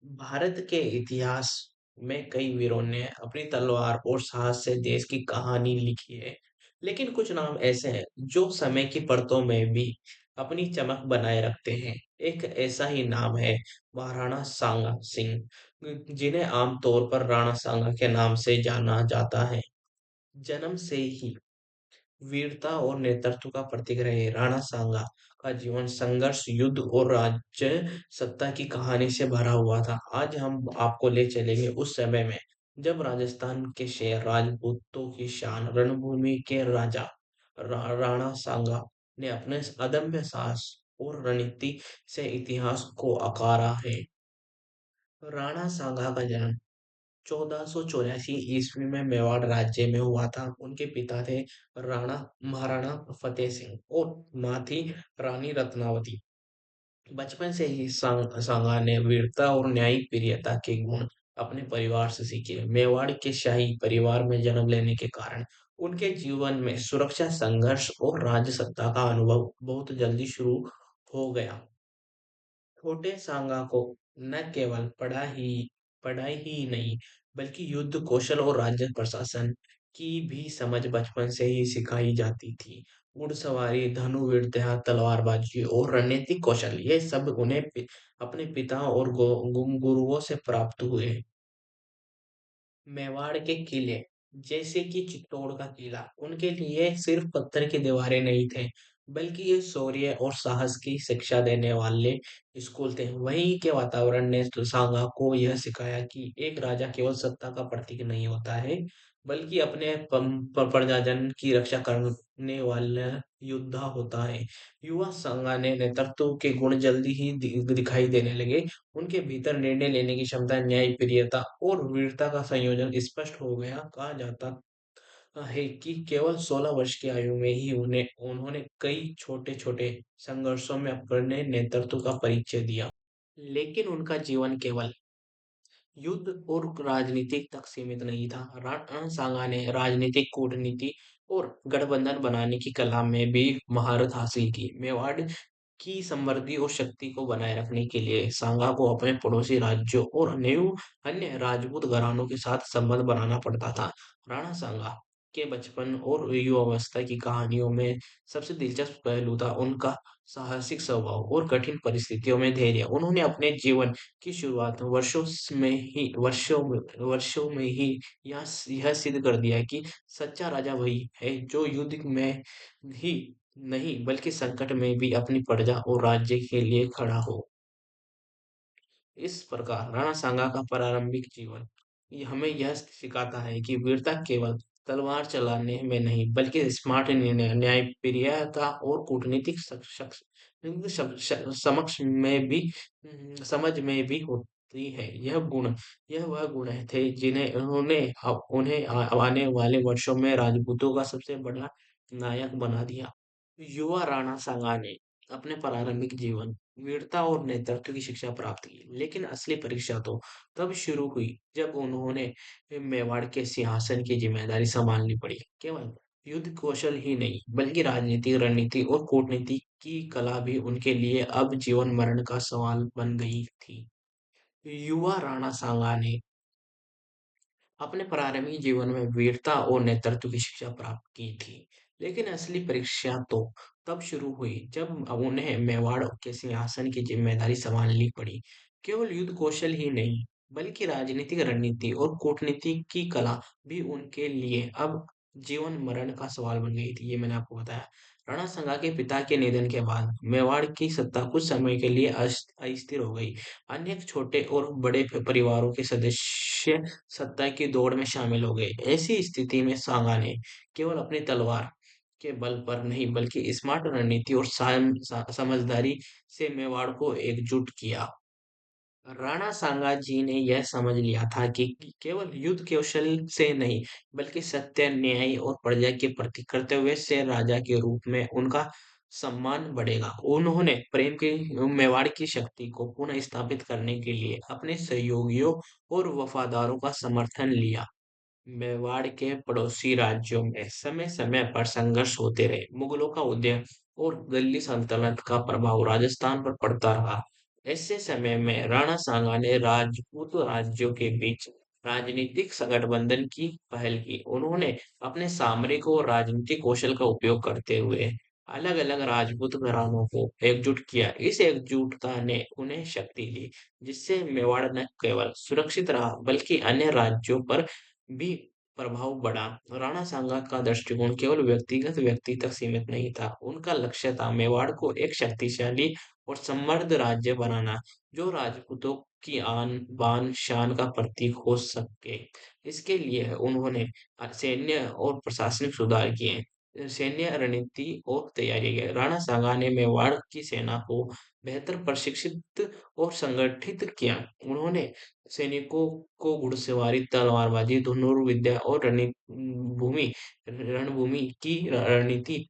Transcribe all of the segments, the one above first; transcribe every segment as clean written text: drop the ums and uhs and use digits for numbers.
भारत के इतिहास में कई वीरों ने अपनी तलवार और साहस से देश की कहानी लिखी है। लेकिन कुछ नाम ऐसे हैं जो समय की परतों में भी अपनी चमक बनाए रखते हैं। एक ऐसा ही नाम है महाराणा सांगा सिंह, जिन्हें आमतौर पर राणा सांगा के नाम से जाना जाता है। जन्म से ही वीरता और नेतृत्व का प्रतीक रहे राणा सांगा का जीवन संघर्ष, युद्ध और राज्य सत्ता की कहानी से भरा हुआ था। आज हम आपको ले चलेंगे उस समय में जब राजस्थान के शेर, राजपूतों की शान, रणभूमि के राजा राणा सांगा ने अपने अदम्य साहस और रणनीति से इतिहास को आकारा है। राणा सांगा का जन्म 1484 ईस्वी में मेवाड़ राज्य में हुआ था। उनके पिता थे राणा महाराणा फतेह सिंह और माँ थी रानी रत्नावती। बचपन से ही सांगा ने वीरता और न्यायी प्रियता के गुण अपने परिवार से सीखे। मेवाड़ के शाही परिवार में जन्म लेने के कारण उनके जीवन में सुरक्षा, संघर्ष और राज्य सत्ता का अनुभव बहुत जल्दी शुरू हो गया। छोटे सांगा को न केवल पढ़ाई ही नहीं, बल्कि युद्ध कौशल और राज्य प्रशासन की भी समझ बचपन से ही सिखाई जाती थी। घुड़सवारी, धनुर्विद्या, तलवारबाजी और रणनीतिक कौशल, ये सब उन्हें अपने पिता और गुरुओं से प्राप्त हुए। मेवाड़ के किले जैसे कि चित्तौड़ का किला उनके लिए सिर्फ पत्थर की दीवारें नहीं थे, बल्कि ये शौर्य और साहस की शिक्षा देने वाले स्कूल थे। वहीं के वातावरण ने तो सांगा को यह सिखाया कि एक राजा केवल सत्ता का प्रतीक नहीं होता है, बल्कि अपने प्रजाजन की रक्षा करने वाला योद्धा होता है। युवा सांगा ने नेतृत्व के गुण जल्दी ही दिखाई देने लगे। उनके भीतर निर्णय लेने की क्षमता, न्यायप्रियता और वीरता का संयोजन स्पष्ट हो गया। कहा जाता है कि केवल 16 वर्ष की आयु में ही उन्हें उन्होंने कई छोटे-छोटे संघर्षों में अपने नेतृत्व का परिचय दिया। लेकिन उनका जीवन केवल युद्ध और राजनीति तक सीमित नहीं था। राणा सांगा ने राजनीतिक कूटनीति और गठबंधन बनाने की कला में भी महारत हासिल की। मेवाड़ की समृद्धि और शक्ति को बनाए रखने के लिए सांगा को अपने पड़ोसी राज्यों और अन्य राजपूत घरानों के साथ संबंध बनाना पड़ता था। राणा सांगा के बचपन और युवावस्था की कहानियों में सबसे दिलचस्प पहलू था उनका साहसिक स्वभाव और कठिन परिस्थितियों में धैर्य। उन्होंने अपने जीवन की शुरुआत वर्षों में ही यह सिद्ध कर दिया कि सच्चा राजा वही है जो युद्ध में ही नहीं, बल्कि संकट में भी अपनी प्रजा और राज्य के लिए खड़ा हो। इस प्रकार राणा सांगा का प्रारंभिक जीवन हमें यह सिखाता है कि वीरता केवल तलवार चलाने में नहीं, बल्कि स्मार्ट निर्णय, न्यायप्रियता और कूटनीतिक समक्ष में भी समझ में भी होती है। यह वह गुण थे जिन्हें उन्हें आने वाले वर्षों में राजपूतों का सबसे बड़ा नायक बना दिया। युवा राणा सांगा ने अपने प्रारंभिक जीवन, वीरता और नेतृत्व की शिक्षा प्राप्त की, लेकिन असली परीक्षा तो तब शुरू हुई जब उन्होंने मेवाड़ के सिंहासन की जिम्मेदारी संभालनी पड़ी। केवल युद्ध कौशल ही नहीं, बल्कि राजनीति, रणनीति और कूटनीति की कला भी उनके लिए अब जीवन मरण का सवाल बन गई थी। युवा राणा सांगा ने अपने प्रारंभिक जीवन में वीरता और नेतृत्व की शिक्षा प्राप्त की थी, लेकिन असली परीक्षा तो तब शुरू हुई जब अब उन्हें मेवाड़ के सिंहासन की जिम्मेदारी संभालनी पड़ी। केवल युद्ध कौशल ही नहीं, बल्कि राजनीतिक रणनीति और कूटनीति की कला भी उनके लिए अब जीवन मरण का सवाल बन गई थी। ये मैंने आपको बताया। राणा सांगा के पिता के निधन के बाद मेवाड़ की सत्ता कुछ समय के लिए अस्थिर हो गई। अनेक छोटे और बड़े परिवारों के सदस्य सत्ता की दौड़ में शामिल हो गए। ऐसी स्थिति में सांगा ने केवल अपनी तलवार के बल पर नहीं, बल्कि स्मार्ट रणनीति और समझदारी से मेवाड़ को एकजुट किया। राणा सांगा जी ने यह समझ लिया था कि केवल युद्ध कौशल से नहीं, बल्कि सत्य, न्याय और प्रजा के प्रति कर्तव्य से राजा के रूप में उनका सम्मान बढ़ेगा। उन्होंने प्रेम की मेवाड़ की शक्ति को पुनः स्थापित करने के लिए अपने सहयोगियों और वफादारों का समर्थन लिया। मेवाड़ के पड़ोसी राज्यों में समय-समय पर संघर्ष होते रहे। मुगलों का उदय और दिल्ली सल्तनत का प्रभाव राजस्थान पर पड़ता रहा। ऐसे समय में राणा सांगा ने राजपूत राज्यों के बीच राजनीतिक गठबंधन की पहल की। उन्होंने अपने सामरिक और राजनीतिक कौशल का उपयोग करते हुए अलग-अलग राजपूत घरानों को एकजुट किया। इस एकजुटता ने उन्हें शक्ति दी, जिससे मेवाड़ न केवल सुरक्षित रहा, बल्कि अन्य राज्यों पर भी प्रभाव बढ़ा। राणा सांगा का दृष्टिकोण केवल व्यक्तिगत व्यक्ति तक सीमित नहीं था। उनका लक्ष्य था मेवाड़ को एक शक्तिशाली और समृद्ध राज्य बनाना, जो राजपूतों की आन बान शान का प्रतीक हो सके। इसके लिए उन्होंने सैन्य और प्रशासनिक सुधार किए। सैन्य रणनीति और तैयारी की। राणा सांगा ने मेवाड़ की सेना को बेहतर प्रशिक्षित और संगठित किया। उन्होंने सैनिकों को घुड़सवारी, तलवारबाजी, धनुर्विद्या और रणभूमि की रणनीति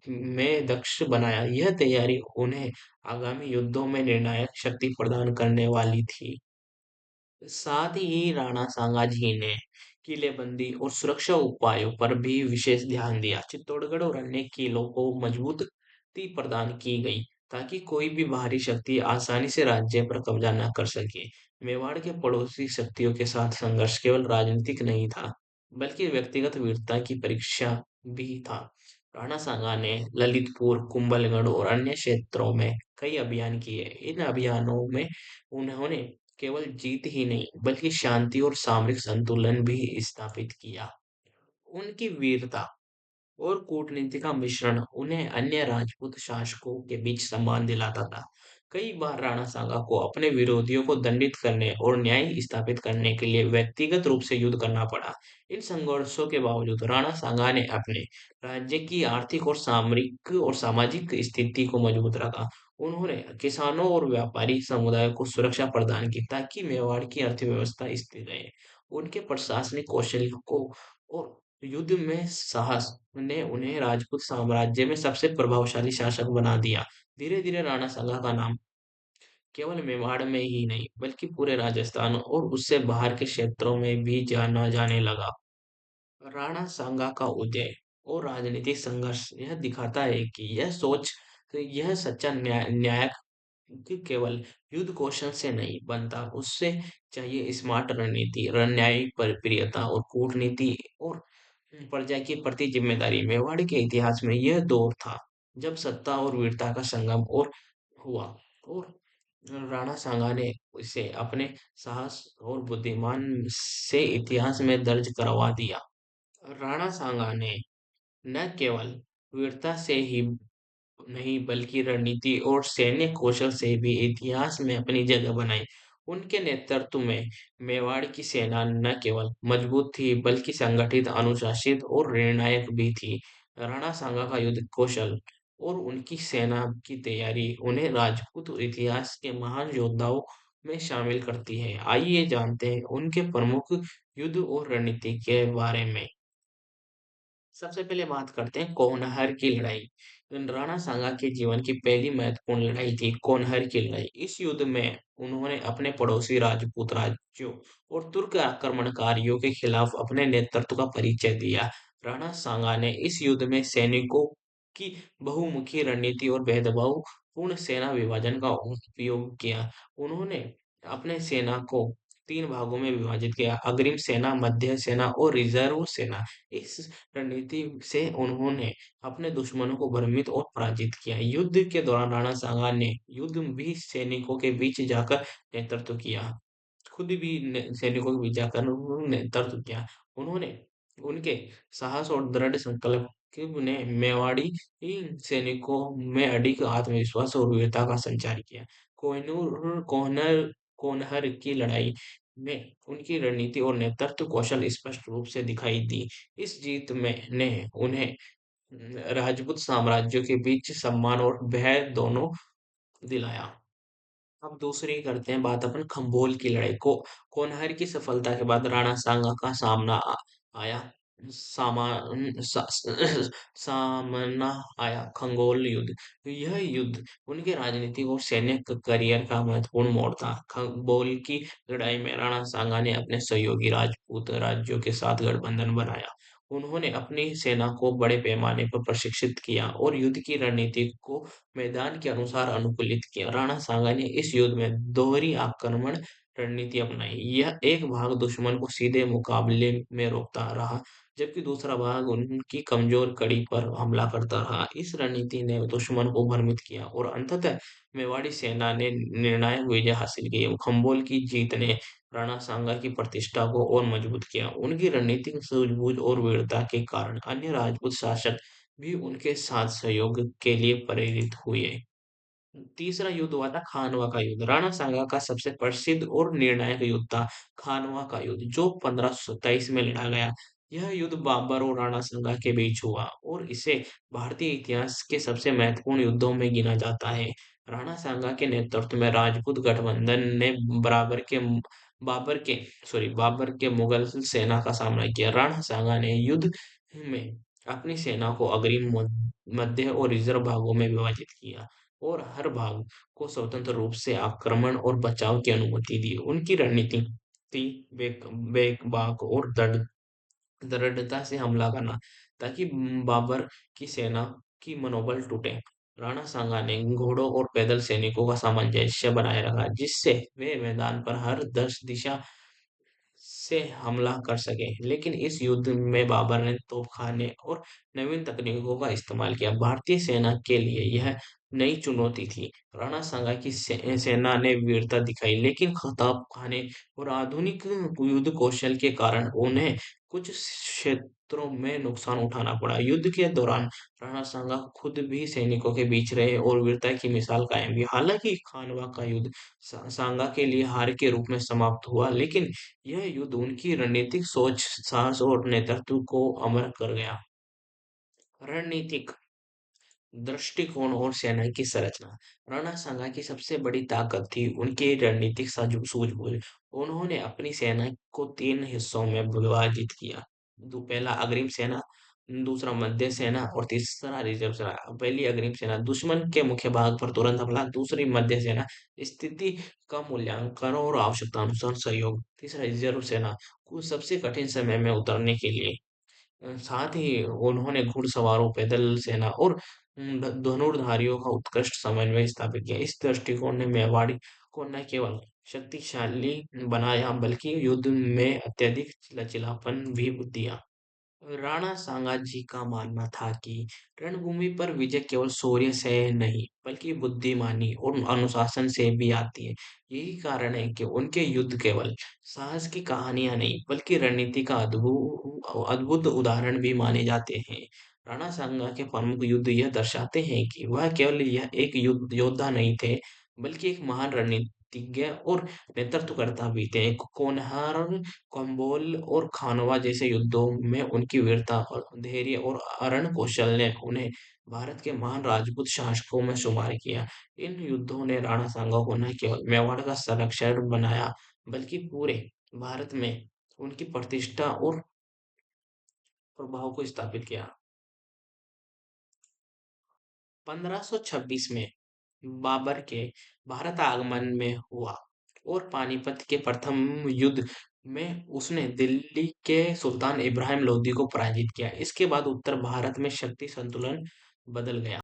में दक्ष बनाया। यह तैयारी उन्हें आगामी युद्धों में निर्णायक शक्ति प्रदान करने वाली थी। साथ ही राणा सांगाजी ने किलेबंदी और सुरक्षा उपायों पर भी विशेष ध्यान दिया। चित्तौड़गढ़ और अन्य किलों को मजबूती प्रदान की गई, ताकि कोई भी बाहरी शक्ति आसानी से राज्य पर कब्जा न कर सके। मेवाड़ के पड़ोसी शक्तियों के साथ संघर्ष केवल राजनीतिक नहीं था, बल्कि व्यक्तिगत वीरता की परीक्षा भी था। राणा सांगा ने ललितपुर, कुंभलगढ़ और अन्य क्षेत्रों में कई अभियान किए। इन अभियानों में उन्होंने केवल जीत ही नहीं, बल्कि शांति और सामरिक संतुलन भी स्थापित किया। उनकी वीरता और कूटनीति का मिश्रण उन्हें अन्य राजपूत शासकों के बीच सम्मान दिलाता था। कई बार राणा सांगा को अपने विरोधियों को दंडित करने और न्याय स्थापित करने के लिए व्यक्तिगत रूप से युद्ध करना पड़ा। इन संघर्षों के बावजूद राणा सांगा ने अपने राज्य की आर्थिक और सामरिक और सामाजिक स्थिति को मजबूत रखा। उन्होंने किसानों और व्यापारी समुदाय को सुरक्षा प्रदान की, ताकि मेवाड़ की अर्थव्यवस्था स्थिर रहे। उनके प्रशासनिक कौशल को और युद्ध में साहस ने उन्हें राजपूत साम्राज्य में सबसे प्रभावशाली शासक बना दिया। धीरे-धीरे राणा सांगा का नाम केवल मेवाड़ में ही नहीं, बल्कि पूरे राजस्थान और उससे बाहर के क्षेत्रों में भी जाना जाने लगा। राणा सांगा का उदय और राजनीतिक संघर्ष यह दिखाता है कि यह सच्चा न्याय कि केवल युद्ध कौशल से नहीं बनता, उससे चाहिए स्मार्ट रणनीति, न्यायिक प्रियता और कूटनीति और प्रजा के प्रति जिम्मेदारी। मेवाड़ के इतिहास में यह दौर था जब सत्ता और वीरता का संगम और हुआ, और राणा सांगा ने इसे अपने साहस और बुद्धिमान से इतिहास में दर्ज करवा दिया। राणा सांगा ने न केवल वीरता से ही नहीं, बल्कि रणनीति और सैन्य कौशल से भी इतिहास में अपनी जगह बनाई। उनके नेतृत्व में मेवाड़ की सेना न केवल मजबूत थी, बल्कि संगठित, अनुशासित और निर्णायक भी थी। राणा सांगा का युद्ध कौशल और उनकी सेना की तैयारी उन्हें राजपूत इतिहास के महान योद्धाओं में शामिल करती है। आइए जानते हैं उनके प्रमुख युद्ध और रणनीति के बारे में। सबसे पहले बात करते हैं कोनहर की लड़ाई। राणा सांगा के जीवन की पहली महत्वपूर्ण लड़ाई थी कोनहर की लड़ाई। इस युद्ध में उन्होंने अपने पड़ोसी राजपूत राज्यों और तुर्क आक्रमणकारियों के खिलाफ अपने नेतृत्व का परिचय दिया। राणा सांगा ने इस युद्ध में सैनिकों की बहुमुखी रणनीति और भेदभावपूर्ण सेना विभाजन का उपयोग किया। उन्होंने अपने सेना को तीन भागों में विभाजित किया: अग्रिम सेना, मध्य सेना और रिजर्व सेना। इस रणनीति से उन्होंने अपने दुश्मनों को भ्रमित और पराजित किया। युद्ध के दौरान राणा सांगा ने युद्ध भी सैनिकों के बीच जाकर नेतृत्व किया। खुद भी सैनिकों के बीच जाकर उन्होंने नेतृत्व किया। उन्होंने उनके साहस और दृढ़ संकल्प ने मेवाड़ी सैनिकों में अडिग आत्मविश्वास और वीरता का संचार किया। कोनहर की लड़ाई में उनकी रणनीति और नेतृत्व कौशल स्पष्ट रूप से दिखाई दी। इस जीत में ने उन्हें राजपूत साम्राज्यों के बीच सम्मान और भय दोनों दिलाया। अब दूसरी करते हैं बात अपन खम्बोल की लड़ाई को। कोनहर की सफलता के बाद राणा सांगा का आया सामान सा, सामना आया खंगोल युद्ध। यह युद्ध उनके राजनीतिक और सैन्य करियर का महत्वपूर्ण मोड़ था। खंगोल की लड़ाई में राणा सांगा ने अपने सहयोगी राजपूत राज्यों के साथ गठबंधन बनाया। उन्होंने अपनी सेना को बड़े पैमाने पर प्रशिक्षित किया और युद्ध की रणनीति को मैदान के अनुसार अनुकूलित किया। राणा सांगा ने इस युद्ध में दोहरी आक्रमण रणनीति अपनाई। यह एक भाग दुश्मन को सीधे मुकाबले में रोकता रहा, जबकि दूसरा भाग उनकी कमजोर कड़ी पर हमला करता रहा। इस रणनीति ने दुश्मन को भ्रमित किया और अंततः मेवाड़ी सेना ने निर्णायक विजय हासिल की। खम्बोल की जीत ने राणा सांगा की प्रतिष्ठा को और मजबूत किया। उनकी रणनीतिक सूझबूझ और वीरता के कारण अन्य राजपूत शासक भी उनके साथ सहयोग के लिए प्रेरित हुए। तीसरा युद्ध हुआ था खानवा का युद्ध। राणा सांगा का सबसे प्रसिद्ध और निर्णायक युद्ध था खानवा का युद्ध, जो 1527 में लड़ा गया। यह युद्ध बाबर और राणा सांगा के बीच हुआ और इसे भारतीय इतिहास के सबसे महत्वपूर्ण युद्धों में गिना जाता है। राणा सांगा के नेतृत्व में राजपूत गठबंधन ने बाबर के बाबर के मुगल सेना का सामना किया। राणा सांगा ने युद्ध में अपनी सेना को अग्रिम, मध्य और रिजर्व भागों में विभाजित किया और हर भाग को स्वतंत्र रूप से आक्रमण और बचाव की अनुमति दी। उनकी रणनीति थी बेबाक और दृढ़ता से हमला करना, ताकि बाबर की सेना की मनोबल टूटे। राणा सांगा ने घोड़ों और पैदल सैनिकों का सामंजस्य बनाए रखा, जिससे वे मैदान पर हर 10 दिशा से हमला कर सके। लेकिन इस युद्ध में बाबर ने तोपखाने और नवीन तकनीकों का इस्तेमाल किया। भारतीय सेना के लिए यह नई चुनौती थी। राणा सांगा की सेना ने वीरता दिखाई, लेकिन तोपखाने और आधुनिक युद्ध कौशल के कारण उन्हें कुछ क्षेत्रों में नुकसान उठाना पड़ा। युद्ध के दौरान राणा सांगा खुद भी सैनिकों के बीच रहे और वीरता की मिसाल कायम की। हालांकि खानवा का युद्ध सांगा के लिए हार के रूप में समाप्त हुआ, लेकिन यह युद्ध उनकी रणनीतिक सोच, साहस और नेतृत्व को अमर कर गया। रणनीतिक दृष्टिकोण और सेना की संरचना। राणा सांगा की सबसे बड़ी ताकत थी उनकी रणनीतिक सूझबूझ। उन्होंने अपनी सेना को 3 हिस्सों में विभाजित किया। पहला अग्रिम सेना, दूसरा मध्य सेना और तीसरा रिजर्व सेना। पहली अग्रिम सेना दुश्मन के मुख्य भाग पर तुरंत हमला, दूसरी मध्य सेना स्थिति का मूल्यांकन और आवश्यकता अनुसार सहयोग, तीसरा रिजर्व सेना को सबसे कठिन समय में उतरने के लिए। साथ ही उन्होंने घुड़सवारों, पैदल सेना और धनुर्धारियों का उत्कृष्ट समन्वय स्थापित किया। इस दृष्टिकोण ने मेवाड़ को न केवल शक्तिशाली बनाया, बल्कि युद्ध में अत्यधिक लचीलापन भी दिया। राणा सांगाजी का मानना था कि रणभूमि पर विजय केवल शौर्य से नहीं, बल्कि बुद्धिमानी और अनुशासन से भी आती है। यही कारण है कि उनके युद्ध केवल साहस की कहानियां नहीं, बल्कि रणनीति का अद्भुत उदाहरण भी माने जाते हैं। राणा सांगा के प्रमुख युद्ध यह दर्शाते हैं कि वह केवल यह एक युद्ध योद्धा नहीं थे, बल्कि एक महान रणनीतिज्ञ और नेतृत्वकर्ता भी थे। कोनहार, कंबोल और खानवा जैसे युद्धों में उनकी वीरता और धैर्य और रण कौशल ने उन्हें भारत के महान राजपूत शासकों में शुमार किया। इन युद्धों ने राणा सांगा को न केवल मेवाड़ का संरक्षक बनाया, बल्कि पूरे भारत में उनकी प्रतिष्ठा और प्रभाव को स्थापित किया। 1526 में बाबर के भारत आगमन में हुआ और पानीपत के प्रथम युद्ध में उसने दिल्ली के सुल्तान इब्राहिम लोदी को पराजित किया। इसके बाद उत्तर भारत में शक्ति संतुलन बदल गया।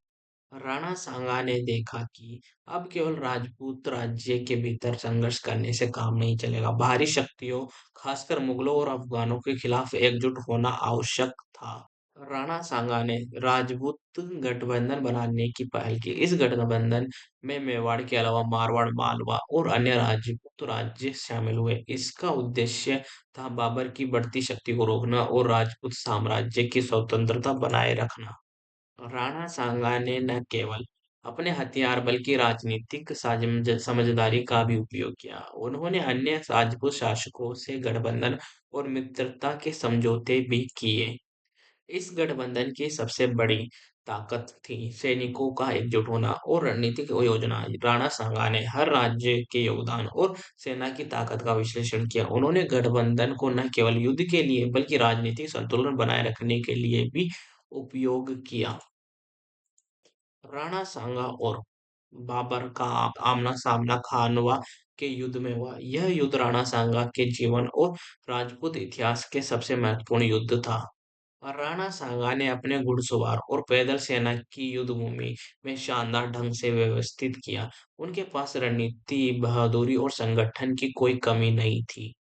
राणा सांगा ने देखा कि अब केवल राजपूत राज्य के भीतर संघर्ष करने से काम नहीं चलेगा। बाहरी शक्तियों, खासकर मुगलों और अफगानों के खिलाफ एकजुट होना आवश्यक था। राणा सांगा ने राजपूत गठबंधन बनाने की पहल की। इस गठबंधन में मेवाड़ के अलावा मारवाड़, मालवा और अन्य राजपूत राज्य शामिल हुए। इसका उद्देश्य था बाबर की बढ़ती शक्ति को रोकना और राजपूत साम्राज्य की स्वतंत्रता बनाए रखना। राणा सांगा ने न केवल अपने हथियार बल्कि राजनीतिक समझदारी का भी उपयोग किया। उन्होंने अन्य राजपूत शासकों से गठबंधन और मित्रता के समझौते भी किए। इस गठबंधन की सबसे बड़ी ताकत थी सैनिकों का एकजुट होना और रणनीतिक योजना। राणा सांगा ने हर राज्य के योगदान और सेना की ताकत का विश्लेषण किया। उन्होंने गठबंधन को न केवल युद्ध के लिए, बल्कि राजनीतिक संतुलन बनाए रखने के लिए भी उपयोग किया। राणा सांगा और बाबर का आमना-सामना खानवा के युद्ध में हुआ। यह युद्ध राणा सांगा के जीवन और राजपूत इतिहास के सबसे महत्वपूर्ण युद्ध था। और राणा सांगा ने अपने घुड़सवार और पैदल सेना की युद्ध भूमि में शानदार ढंग से व्यवस्थित किया। उनके पास रणनीति, बहादुरी और संगठन की कोई कमी नहीं थी।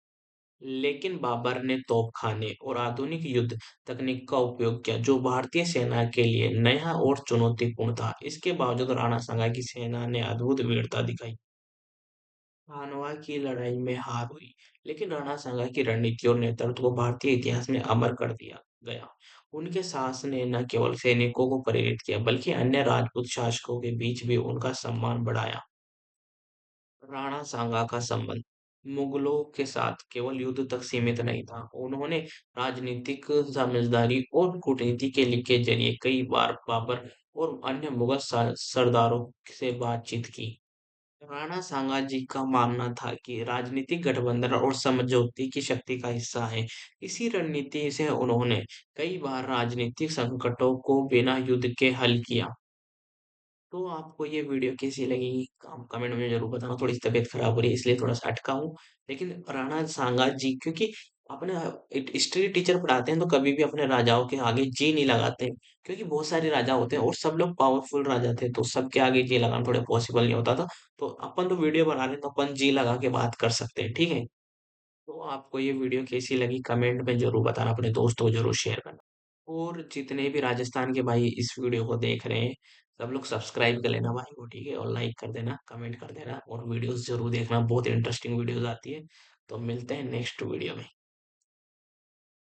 लेकिन बाबर ने तोपखाने और आधुनिक युद्ध तकनीक का उपयोग किया, जो भारतीय सेना के लिए नया और चुनौतीपूर्ण था। इसके बावजूद राणा सांगा की सेना ने अद्भुत वीरता दिखाई। खानवा की लड़ाई में हार हुई, लेकिन राणा सांगा की रणनीति और नेतृत्व को भारतीय इतिहास में अमर कर दिया गया। उनके साहस ने न केवल सैनिकों को प्रेरित किया, बल्कि अन्य राजपूत शासकों के बीच भी उनका सम्मान बढ़ाया। राणा सांगा का संबंध मुगलों के साथ केवल युद्ध तक सीमित नहीं था। उन्होंने राजनीतिक समझदारी और कूटनीति के जरिए कई बार बाबर और अन्य मुगल सरदारों से बातचीत की। राणा सांगा जी का मानना था कि राजनीतिक गठबंधन और समझौते की शक्ति का हिस्सा है। इसी रणनीति से उन्होंने कई बार राजनीतिक संकटों को बिना युद्ध के हल किया। तो आपको ये वीडियो कैसी लगी? कमेंट में ज़रूर बताना। थोड़ी-सी तबीयत खराब हो रही है इसलिए थोड़ा-सा अटका हूँ। लेकिन राणा सांगा जी क्योंकि अपने एक हिस्ट्री टीचर पढ़ाते हैं तो कभी भी अपने राजाओं के आगे जी नहीं लगाते। क्योंकि बहुत सारे राजा होते हैं और सब लोग पावरफुल राजा थे तो सबके आगे जी लगाना थोड़ा पॉसिबल नहीं होता था। तो अपन तो वीडियो बना रहे हैं तो अपन जी लगा के बात कर सकते हैं, ठीक है? तो आपको ये वीडियो कैसी लगी कमेंट में ज़रूर बताना, अपने दोस्तों को ज़रूर शेयर करना। और जितने भी राजस्थान के भाई इस वीडियो को देख रहे हैं, सब लोग सब्सक्राइब कर लेना भाई को, ठीक है? और लाइक कर देना, कमेंट कर देना और वीडियोज़ ज़रूर देखना, बहुत इंटरेस्टिंग वीडियोज़ आती है। तो मिलते हैं नेक्स्ट वीडियो में।